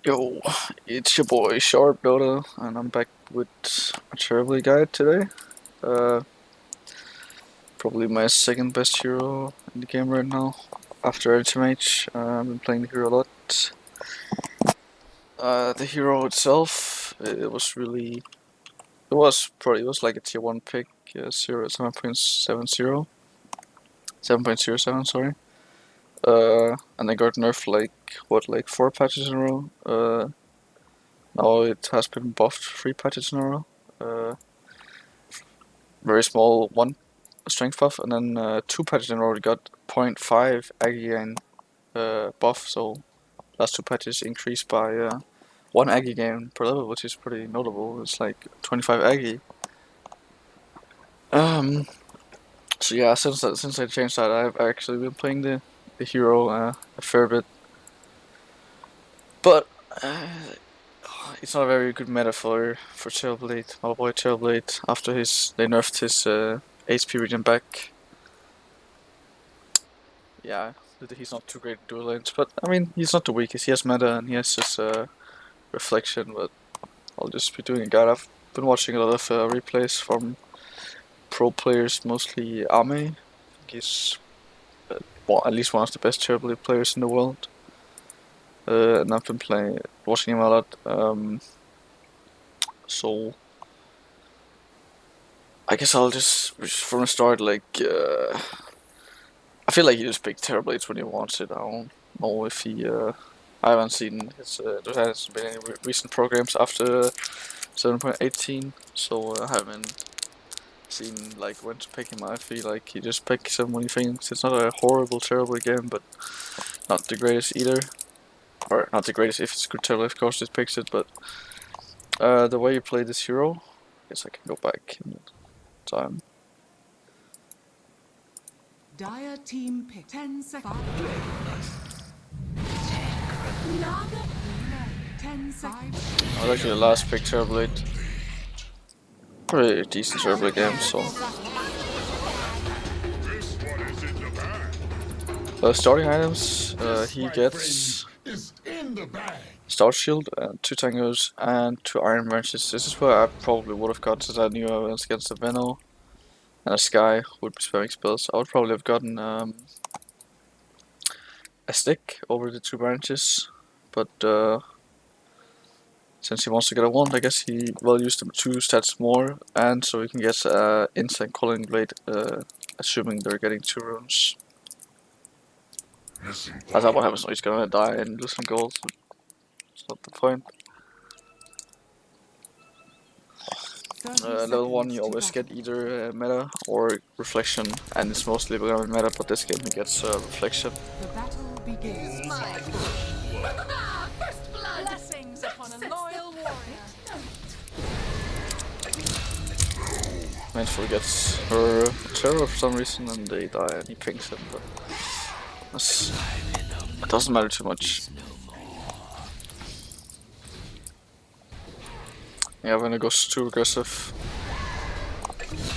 Yo, it's your boy Zharp Terrorblade, and I'm back with a Terrorblade guide today. Uh, Probably my second best hero in the game right now, after HMH. I've been playing the hero a lot. The hero itself, it was like a tier 1 pick, 7.70, 7.07, sorry. And I got nerfed like 4 patches in a row. Now it has been buffed 3 patches in a row. Very small one strength buff, and then 2 patches in a row it got 0.5 Aggie gain buff, so last 2 patches increased by 1 Aggie gain per level, which is pretty notable. It's like 25 Aggie. So yeah, since I changed that, I've actually been playing the hero a fair bit, but it's not a very good meta for Terrorblade. My boy Terrorblade, after they nerfed his HP regen back. Yeah, he's not too great at dual lanes, but I mean, he's not the weakest. He has meta and he has his reflection, but I'll just be doing a guide. I've been watching a lot of replays from pro players, mostly Ame. I think he's at least one of the best Terrorblade players in the world. And I've been watching him a lot. So I guess I'll just from the start, I feel like he just picked Terrorblades when he wants it. I don't know if he. I haven't seen there hasn't been any recent programs after 7.18, so I haven't seen like when to pick him. I feel like he just picks him when he thinks it's not a horrible, terrible game, but not the greatest either. Or not the greatest if it's good Terrorblade, of course, just picks it. But the way you play this hero, I guess I can go back in time. Dire team pick 10 seconds. 10 seconds. I was actually the last pick Terrorblade. Pretty decent Terrorblade game, so. Starting items, he gets Star Shield, 2 Tangos, and 2 Iron Wrenches. This is what I probably would have got since I knew I was against the Venno and a Sky would be spamming spells. I would probably have gotten a stick over the 2 branches, but since he wants to get a wand, I guess he values them 2 stats more, and so he can get Instant Calling Blade, assuming they're getting 2 runes. That's not what happens when he's gonna die and lose some gold. It's not the point. Level 1 you always get either meta or reflection, and it's mostly gonna be meta, but this game he gets reflection. The battle begins. First blood. Blessings upon a loyal warrior. Manful gets her terror for some reason and they die and he pings him, but it doesn't matter too much. Yeah, when it goes too aggressive,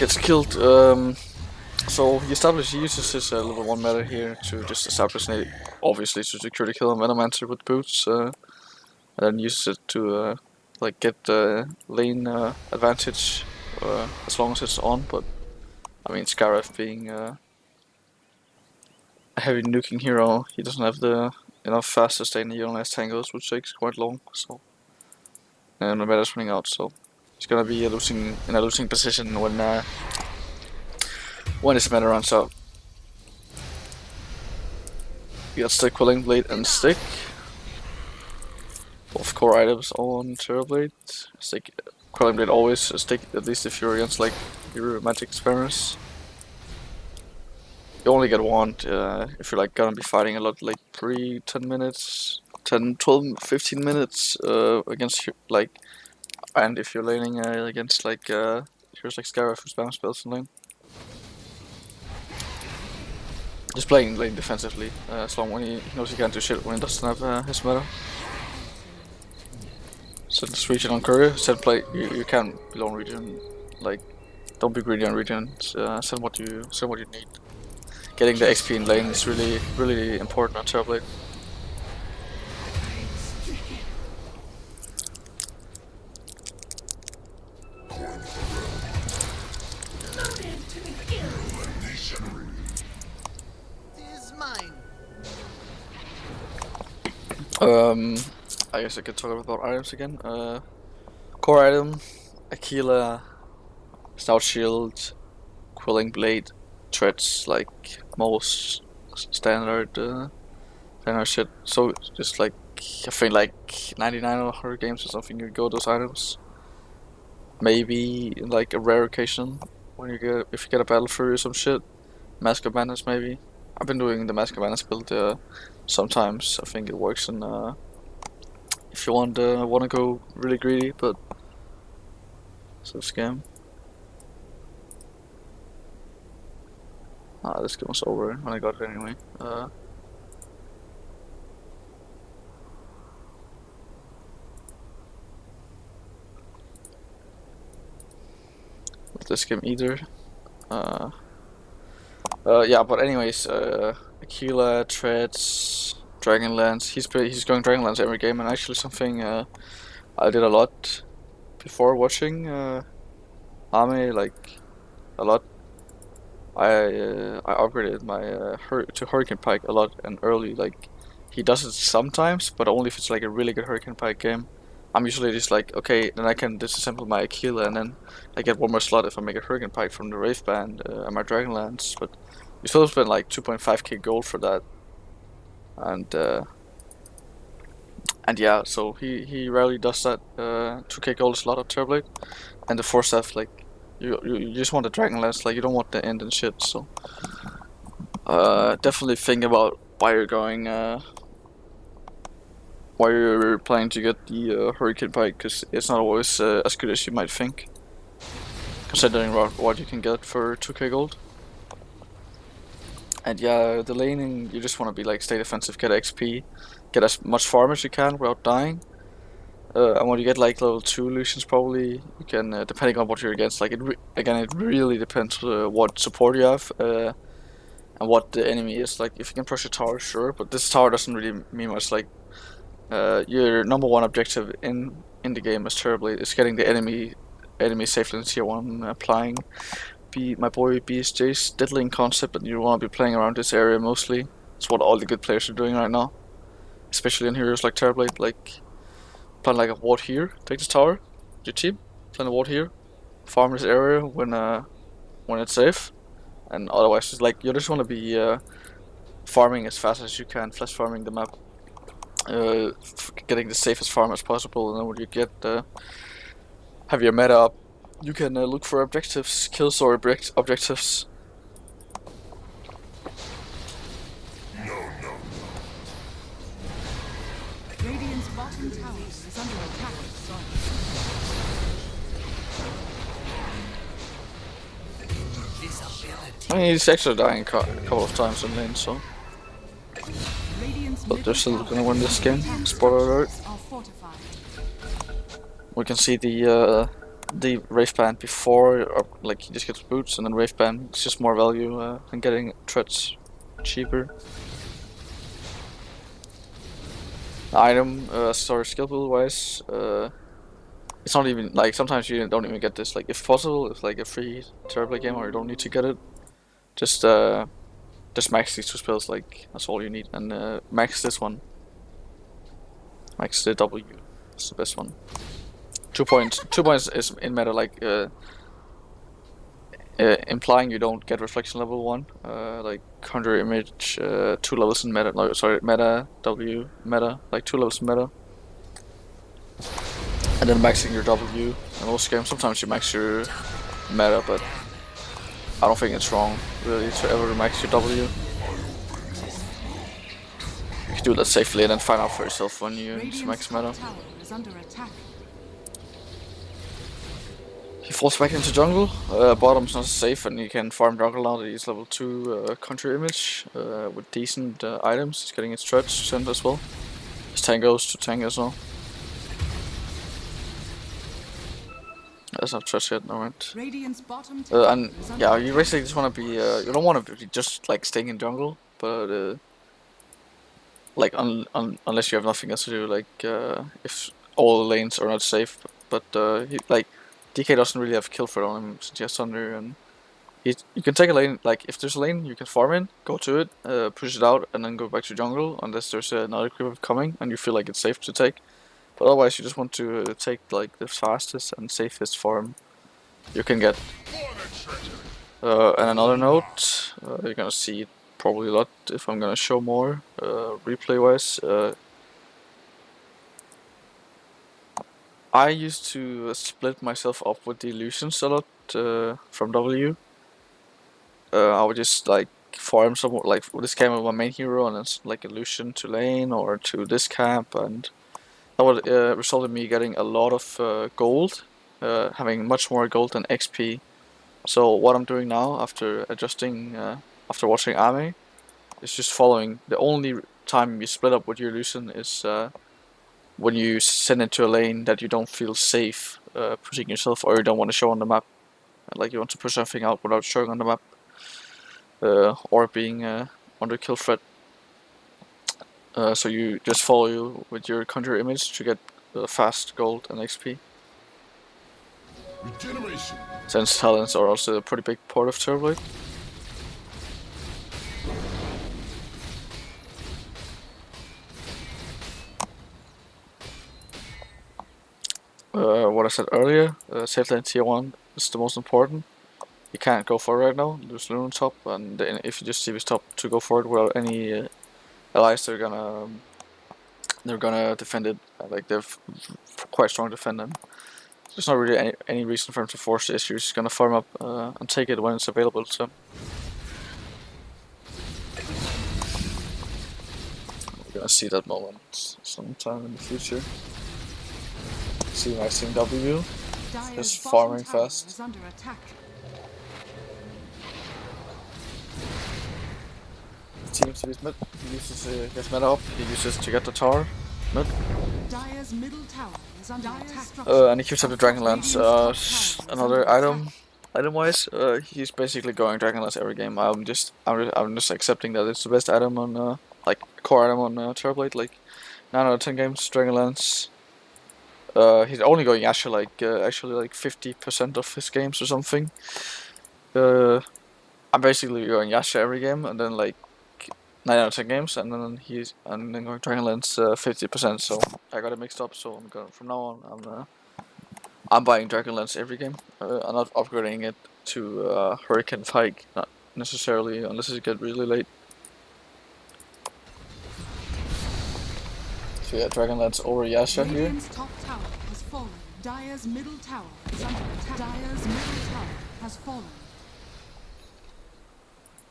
gets killed. So he uses his level 1 meta here to just establish an obviously to secure the kill on Venomancer with boots, and then uses it to like get the lane advantage as long as it's on. But I mean, Scarif being a heavy nuking hero, he doesn't have enough fast sustain. He only has tangles, which takes quite long. So. And the meta's running out, so he's gonna be in a losing position when his meta runs out. We got Stick, Quelling Blade, and Stick. Both core items on Terrorblade. Stick, Quelling Blade always a stick, at least if you're against like your magic spammers. You only get one if you're like gonna be fighting a lot, like 10 minutes. 10, 12, 15 minutes against like, and if you're laning against like heroes like Scarif who spam spells in lane. Just playing lane defensively, as long when he knows he can't do shit when he doesn't have his meta. Send this region on courier, you can below region, like don't be greedy on region, send what you need. Getting the XP in lane is really important on Terrorblade. I guess I could talk about items again. Core item, Aquila, Stout Shield, Quelling Blade, Treads, like most standard standard shit. So just like I think like 99 or 100 games or something you go those items. Maybe like a rare occasion when you get if you get a Battle Fury or some shit. Mask of Madness maybe. I've been doing the Mask of Madness build sometimes. I think it works in if you wanna go really greedy, but it's a scam. This game was over when I got it anyway. Not this game either. Yeah, but anyways, Aquila, Treads, Dragonlance. He's going Dragonlance every game, and actually something I did a lot before watching Ame, like a lot. I upgraded my to Hurricane Pike a lot and early. Like he does it sometimes, but only if it's like a really good Hurricane Pike game. I'm usually just like, okay, then I can disassemble my Aquila, and then I get one more slot if I make a Hurricane Pike from the Wraith Band and my Dragonlance. But you still spend like 2.5k gold for that, and yeah, so he rarely does that. 2k gold is a lot of Terrorblade, and the 4-staff, like you just want the Dragonlance, like you don't want the end and shit. So definitely think about why you're going. Why you're planning to get the Hurricane Pike, because it's not always as good as you might think, considering what you can get for 2k gold. And yeah, the laning, you just want to be like stay defensive, get XP, get as much farm as you can without dying. And when you get like level 2 illusions, probably you can, depending on what you're against, like it really depends what support you have and what the enemy is. Like if you can push a tower, sure, but this tower doesn't really mean much. Like your number one objective in the game as Terrorblade is getting the enemy safely in tier 1, applying my boy BSJ's diddling concept, and you want to be playing around this area mostly. It's what all the good players are doing right now, especially in heroes like Terrorblade. Like plan like a ward here, take this tower, your team, plan a ward here, farm this area when it's safe, and otherwise it's like you just want to be farming as fast as you can, flash farming the map, getting the safest farm as possible, and then when you get have your meta up, you can look for objectives, kill story objectives. Radiant's bottom tower is under attack. I mean, he's actually dying a couple of times in lane, so. But they're still gonna win this game. Spoiler alert. We can see the Wraith Band before, or like he just gets boots, and then Wraith Band. It's just more value than getting Treads cheaper. Item, sorry, skill build wise, it's not even like sometimes you don't even get this. Like if possible, it's like a free Terrorblade game, or you don't need to get it. Just max these two spells, like that's all you need, and max this one. Max the W. It's the best one. 2 points. 2 points is in meta, like implying you don't get reflection level 1. Like conjure image, 2 levels in meta. No, sorry, meta W meta, like 2 levels in meta. And then maxing your W in most games. Sometimes you max your meta, but I don't think it's wrong really to ever max your W. You can do that safely and then find out for yourself when you max meta. He falls back into jungle. Bottom's not safe, and you can farm jungle now that he's level 2 conjure image with decent items. He's getting his stretch sent as well. His tank goes to tank as well. That's not stretch yet, no right. And yeah, you basically just want to be. You don't want to be just like staying in jungle, but like unless you have nothing else to do. Like if all the lanes are not safe, but like DK doesn't really have kill threat on him since he has Thunder, and you can take a lane, like if there's a lane you can farm in, go to it, push it out, and then go back to jungle unless there's another creep coming and you feel like it's safe to take. But otherwise, you just want to take like the fastest and safest farm you can get. And another note, you're gonna see it probably a lot if I'm gonna show more replay wise. I used to split myself up with the illusions a lot from W. I would just like farm some, like this camp with my main hero and it's like illusion to lane or to this camp, and that would result in me getting a lot of gold, having much more gold than XP. So what I'm doing now after adjusting, after watching Ame, is just following. The only time you split up with your illusion is when you send it to a lane that you don't feel safe pushing yourself, or you don't want to show on the map. Like you want to push something out without showing on the map, or being under kill threat. So you just follow you with your conjure image to get fast gold and XP. Regeneration. Since talents are also a pretty big part of Terrorblade. What I said earlier, safe lane tier 1 is the most important. You can't go for it right now, there's Lune on top, and then if you just see this top to go for it without any allies, they're gonna defend it. Like they're quite strong defending. There's not really any reason for him to force this. You're just gonna farm up and take it when it's available. So we're gonna see that moment sometime in the future. See my team W, just farming fast. Is under attack. Teams to his mid. He uses his meta up. He uses to get the tower mid. Dyer's middle tower is under attack. And he keeps up the Dragonlance. Another item-wise, he's basically going Dragonlance every game. I'm just accepting that it's the best item on like core item on Terrorblade. Like 9 out of 10 games, Dragonlance. He's only going Yasha like actually like 50% of his games or something. I'm basically going Yasha every game, and then like 9 out of 10 games, and then going Dragonlance 50%. So I got it mixed up. So I'm going from now on. I'm buying Dragonlance every game. I'm not upgrading it to Hurricane Pike, not necessarily unless it gets really late. So yeah, Dragonlance over Yasha here. Radiant's top tower has fallen. Dyer's middle tower is under attack. Dyer's middle tower has fallen.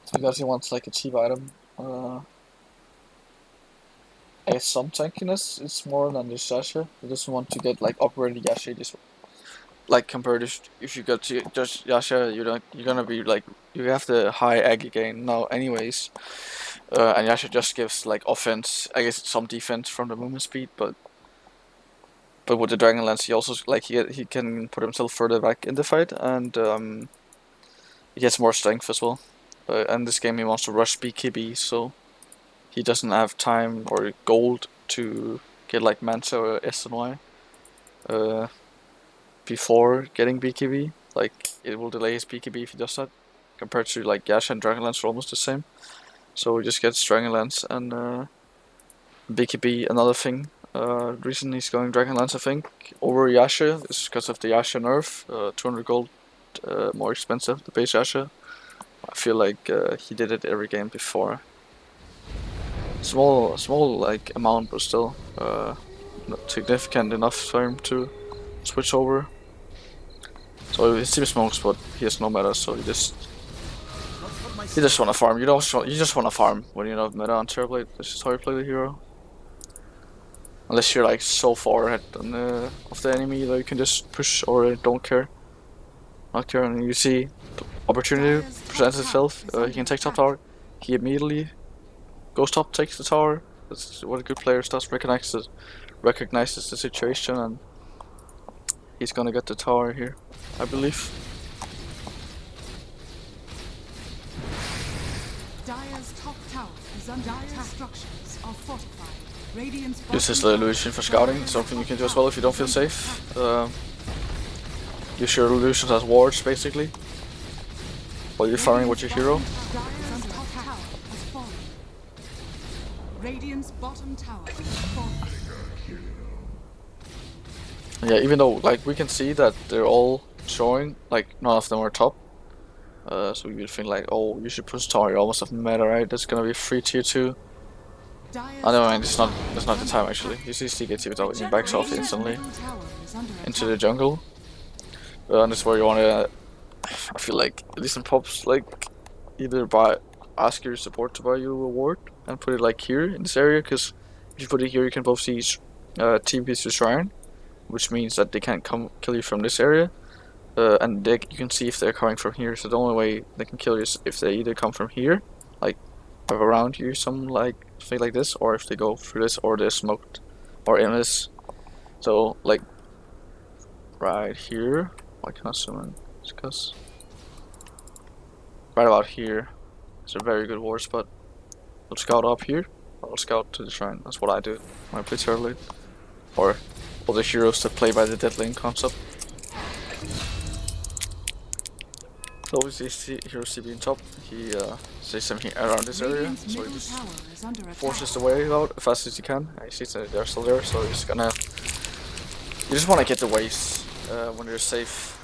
So because he wants like a cheap item. I guess some tankiness is more than just Yasha. He doesn't want to get like upgraded Yasha. He just like compared if you get to just Yasha, you're gonna be like, you have the high Aggie gain now anyways. And Yasha just gives like offense, I guess some defense from the movement speed, but with the Dragonlance he also like he can put himself further back in the fight, and he gets more strength as well. And this game he wants to rush BKB, so he doesn't have time or gold to get like Manta or S and Y before getting BKB. Like it will delay his BKB if he does that, compared to like Yasha and Dragonlance are almost the same. So he just gets Dragonlance and BKB. Another thing, reason he's going Dragonlance I think over Yasha is because of the Yasha nerf. 200 gold more expensive, the base Yasha. I feel like he did it every game before. Small like amount, but still not significant enough for him to switch over. So his team smokes, but he has no meta, so he just wanna farm. You just wanna farm when you're not meta on Terrorblade. That's just how you play the hero. Unless you're like so far ahead of the enemy that you can just push or don't care. Not care, and you see opportunity presents itself. He can take top tower. He immediately goes top, takes the tower. That's what a good player does. Recognizes the situation, and he's gonna get the tower here, I believe. Dyer's top tower is under attack. Structures are fortified. Radiant's Use his illusion for scouting, something you can do as well if you don't feel safe. Use your illusions as wards basically. while you're farming with your hero. Dire's top tower has fallen. Radiant's bottom tower has fallen. Yeah, even though like we can see that they're all showing, like none of them are top. So you would think like, oh, you should push tower. You're almost of meta, right? That's gonna be free tier 2. Oh, never mind. It's not. That's not the time actually. You see, he gets it out and he backs off instantly into the jungle. And that's where you wanna. I feel like at least in pops, like either ask your support to buy you a ward and put it like here in this area, because if you put it here, you can both see TPs to Shrine, which means that they can't come kill you from this area, and you can see if they're coming from here. So the only way they can kill you is if they either come from here, like around you, something like this, or if they go through this, or they're smoked, or in this. So like right here, why can't I zoom in? It's because right about here is a very good war spot. We'll scout up here, or I'll scout to the shrine. That's what I do when I play Terrorblade. Or all the heroes that play by the dead lane concept. So obviously hero CB in top, he stays him here around this area, so he just forces the way out as fast as he can. And he sees that they're still there, so he's gonna... You just wanna get the waves when you're safe.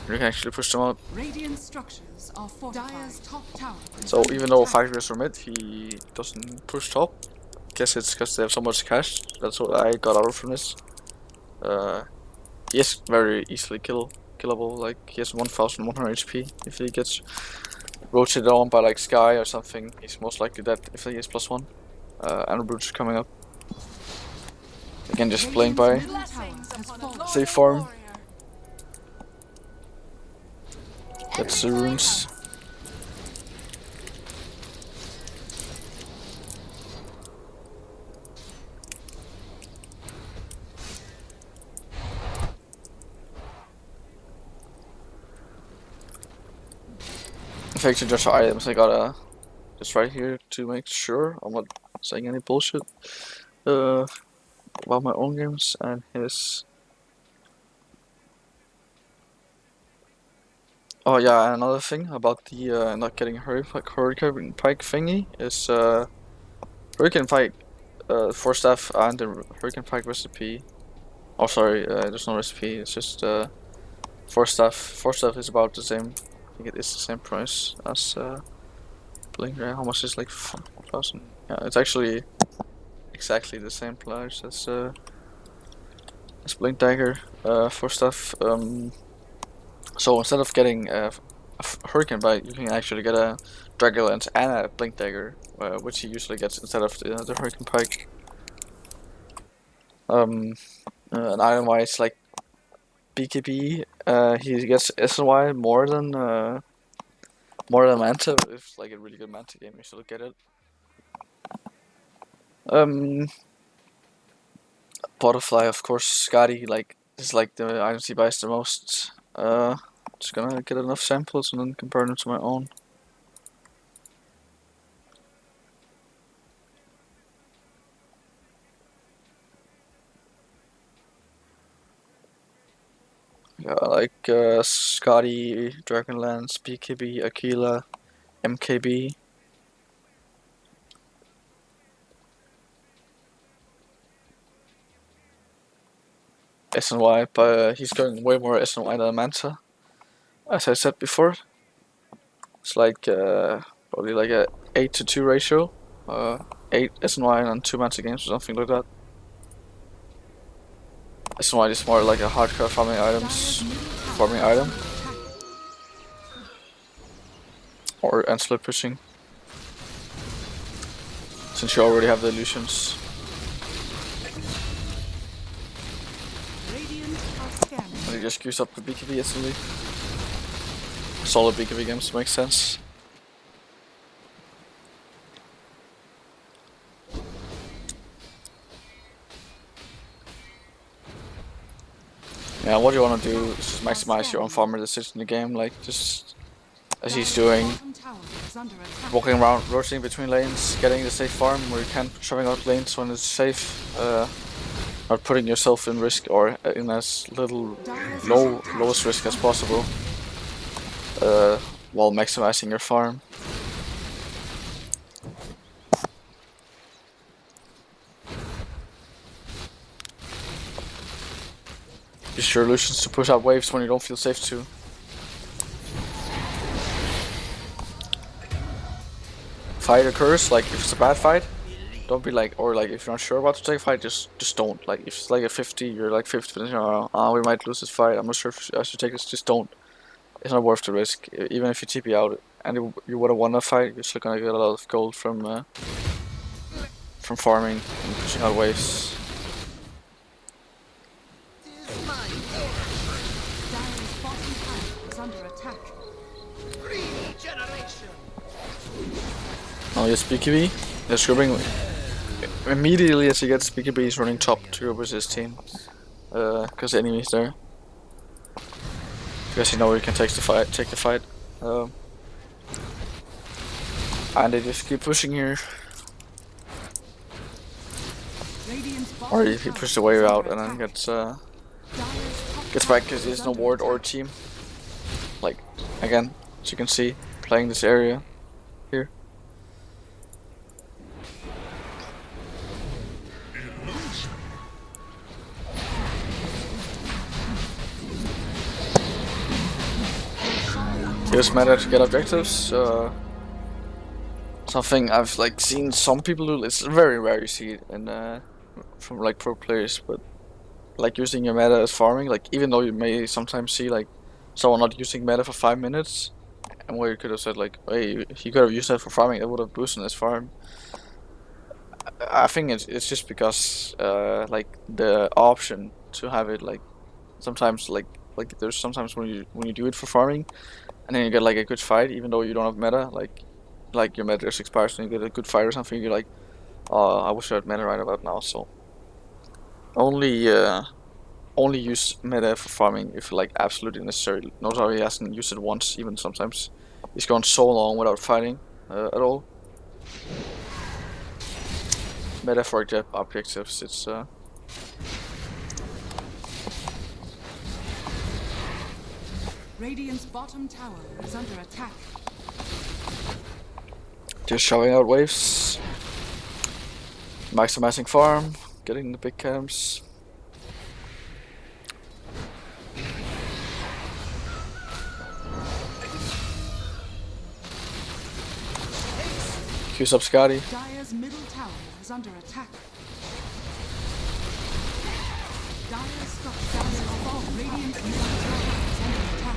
You can actually push them out. Radiant structures are fortified. Top tower. So even though 5 years from mid, he doesn't push top. Guess it's because they have so much cash. That's what I got out from this. He is very easily killable. Like he has 1100 HP. If he gets rotated on by like Sky or something, he's most likely dead if he is +1. And Brooch coming up. Again, just playing by safe farm. That's the runes. In fact, to just items, I gotta just right here to make sure I'm not saying any bullshit about my own games and his. Oh yeah, another thing about the not getting Hurricane Pike thingy is Hurricane Pike, 4 staff and the Hurricane Pike recipe. Oh sorry, there's no recipe. It's just 4 staff. 4 staff is about the same. I think it is the same price as Blink. How much is like 4,000? Yeah, it's actually exactly the same price as Blink Dagger. 4 staff. So instead of getting a Hurricane Bite, you can actually get a Dragon Lance and a Blink Dagger, which he usually gets instead of the Hurricane Pike. And item-wise, like BKB, he gets SNY more than Manta. If like a really good Manta game, you should get it. Butterfly, of course. Scotty, like this is like the items he buys the most. Just gonna get enough samples and then compare them to my own. Yeah, like Scotty, Dragonlance, BKB, Aquila, MKB. SNY, but he's going way more SNY than Manta. As I said before, it's like probably like a 8-to-2 ratio. 8 SNY and 2 Manta games or something like that. SNY is more like a hardcore farming item. And split pushing. Since you already have the illusions. And he just queues up the BKB instantly. Solid BKB games makes sense. Yeah, what you want to do is just maximize your own farmer decision in the game, like just as he's doing, walking around, rotating between lanes, getting the safe farm where you can, shoving out lanes when it's safe, not putting yourself in risk or in as lowest risk as possible. while maximizing your farm. Use your illusions to push out waves when you don't feel safe to. Fight occurs, like if it's a bad fight, don't be like, or like if you're not sure about to take a fight, just don't. Like if it's like a 50, you're like 50%, we might lose this fight, I'm not sure if I should take this, just don't. It's not worth the risk. Even if you TP out and you would have won a fight, you're still gonna get a lot of gold from farming and pushing out waves. Dire's bottom tower is under attack. Now you BKB. They're scrubbing immediately as he gets BKB. He's running top to go with his team, because the enemy's there. Because he knows he can take the fight. And they just keep pushing here. Or he pushes the wave out and then gets back because there's no ward or team. Like again, as you can see, playing this area here. Use meta to get objectives. Something I've like seen some people do. It's very rare you see it in from like pro players, but like using your meta as farming. Like even though you may sometimes see like someone not using meta for 5 minutes, and where you could have said like, hey, he could have used that for farming. That would have boosted his farm. I think it's just because like the option to have it like sometimes like there's sometimes when you do it for farming, and then you get like a good fight even though you don't have meta, like your meta just expires and you get a good fight or something, you're like, oh, I wish I had meta right about now. So only use meta for farming if like absolutely necessary. Notice how he hasn't used it once. Even sometimes he's gone so long without fighting at all. Meta for objectives, it's Radiant's bottom tower is under attack. just shoving out waves, maximizing farm, getting the big camps. Q's up Scotty. Dire's middle tower is under attack. Dire's Radiant's middle tower is under attack.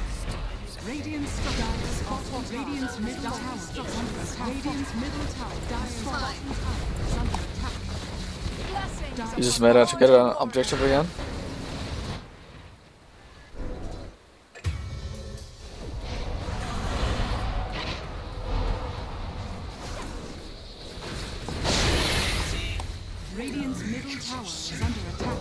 Radiant's Dire's bottom Radiant's middle tower is under attack. Radiant's middle tower, Dire's bottom tower is under attack. Blessings. Uses meta to get an objective again. Radiant's middle tower is under attack.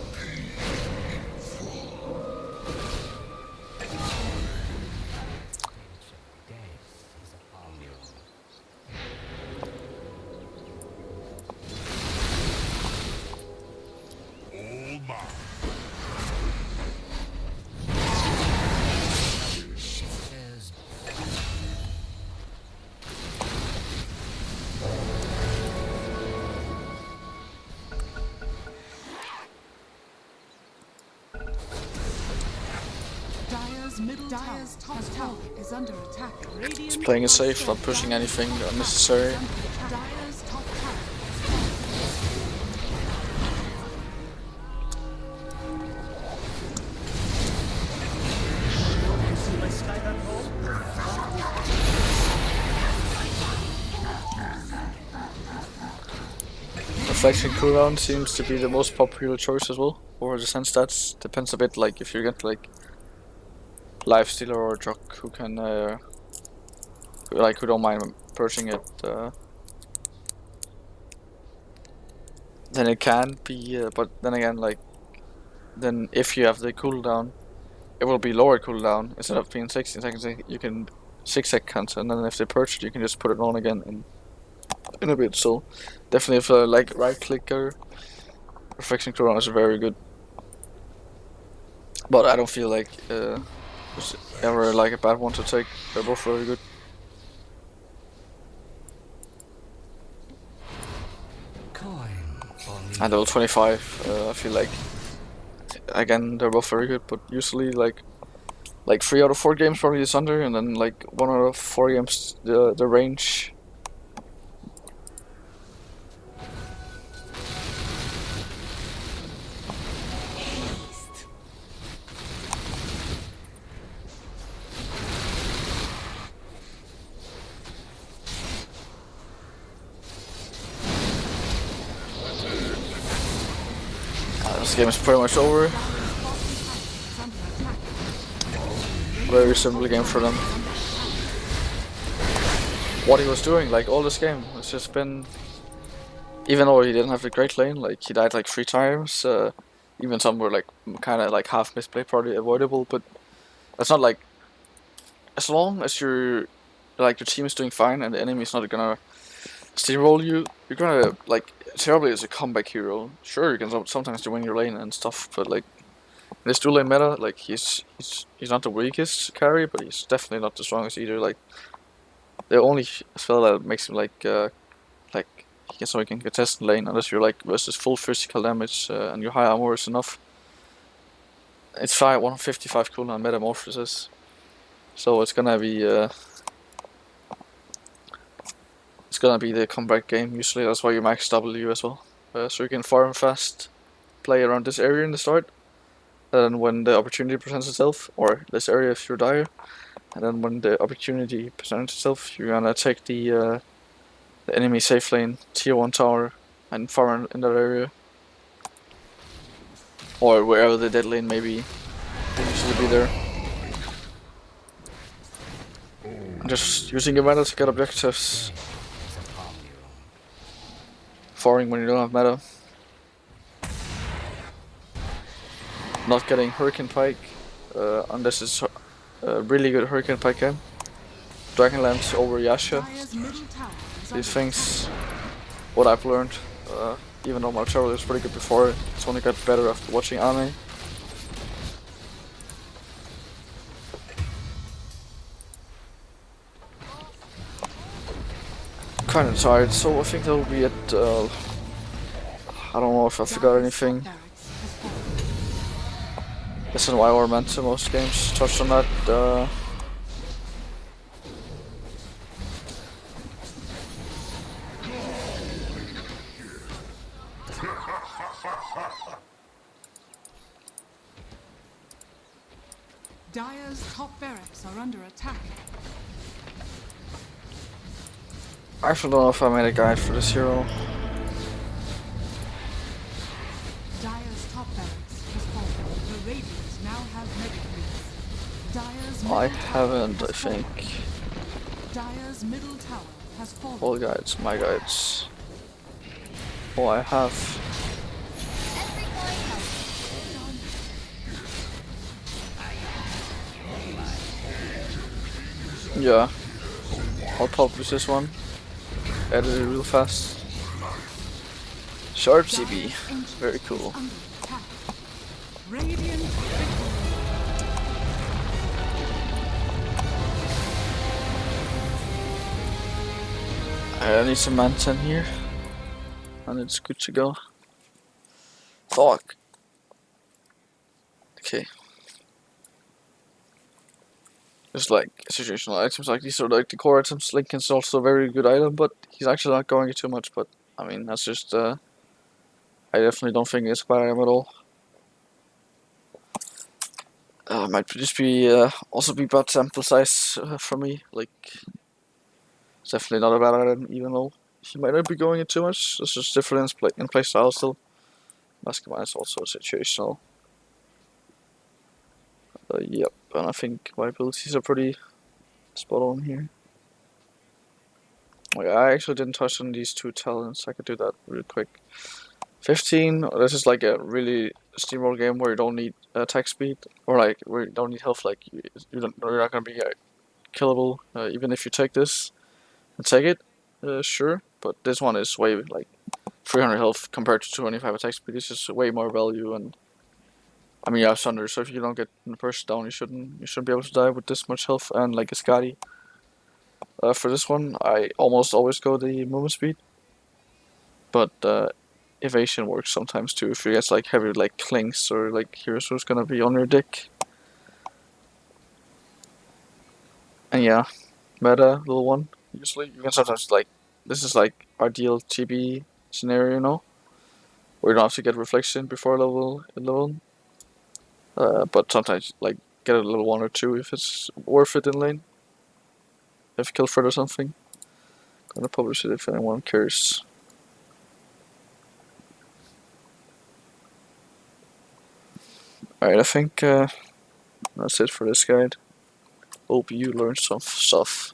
Dire's top tower is under attack. He's playing it safe, not pushing anything unnecessary. Dire's top tower. Reflection cooldown seems to be the most popular choice as well, or the sense stats. Depends a bit, like if you get like Lifestealer or Jock who can who don't mind purging it, then it can be, but then again, like then if you have the cooldown, it will be lower cooldown. Instead of being 16 seconds, you can 6 seconds, and then if they purge it, you can just put it on again in a bit. So definitely, if like right clicker, reflection cooldown is very good. But I don't feel like there's ever like a bad one to take. They're both very good. And level 25, I feel like, again, they're both very good, but usually like 3 out of 4 games probably is under, and then like 1 out of 4 games the range. This game is pretty much over. Very simple game for them. What he was doing, like all this game, it's just been. Even though he didn't have a great lane, like he died like 3 times. Even some were like kind of like half misplay, probably avoidable. But it's not like, as long as your team is doing fine and the enemy is not gonna steamroll you, you're gonna like. Terrorblade is a comeback hero. Sure, you can sometimes win your lane and stuff, but like in this dual lane meta, like he's not the weakest carry, but he's definitely not the strongest either. Like the only spell that makes him like so he can contest the lane, unless you're like versus full physical damage and your high armor is enough. It's 155 cooldown metamorphosis, so it's gonna be the comeback game usually. That's why you max W as well, so you can farm fast, play around this area in the start, and then when the opportunity presents itself, or this area if you're dire, and then when the opportunity presents itself, you're gonna take the enemy safe lane, tier 1 tower, and farm in that area. Or wherever the dead lane may be, will usually be there. And just using your meta to get objectives. Farming when you don't have meta. Not getting Hurricane Pike, unless it's a really good Hurricane Pike game. Dragonlance over Yasha. These things, what I've learned, even though my Terrorblade was pretty good before, it's only got better after watching anime. Kinda tired, so I think that will be it. I don't know if I forgot anything. This is why we're meant to most games touched on that. Dire's top barracks are under attack. I actually don't know if I made a guide for this hero. Dire's top barracks has fallen. The Radiant now have mega creeps. Dire's I middle haven't, tower I has fallen. think. Dire's middle tower has fallen. All guides, my guides. Oh, I have. Yeah. I'll publish this one. Edit it real fast. Zharp CB. Very cool. Radiant victory. I need some Mantan here. And it's good to go. Fuck. Okay. Just like situational items like these are like the core items. Lincoln's also a very good item, but he's actually not going too much. But I mean, that's just I definitely don't think it's a bad item at all. Might just be also be bad sample size for me. Like, it's definitely not a bad item, even though he might not be going it too much. It's just different in play style still. Mastermind is also situational. Yep, and I think my abilities are pretty spot on here. Oh, yeah, I actually didn't touch on these 2 talents. I could do that real quick. 15. This is like a really steamroll game where you don't need attack speed, or like where you don't need health. Like you're not gonna be killable even if you take this and take it. Sure, but this one is way like 300 health compared to 25 attack speed. It's just way more value, and I mean you have Sunder, so if you don't get the person down, you shouldn't be able to die with this much health and like a Skadi. For this one, I almost always go the movement speed, but evasion works sometimes too. If you get like heavy like clings or like heroes who's gonna be on your dick. And yeah, meta little one. Usually you can sometimes like this is like ideal TB scenario, you know, where you don't have to get reflection before level 11. But sometimes like get a little 1 or 2 if it's worth it in lane. If kill Fred or something. Gonna publish it if anyone cares. Alright, I think that's it for this guide. Hope you learned some stuff.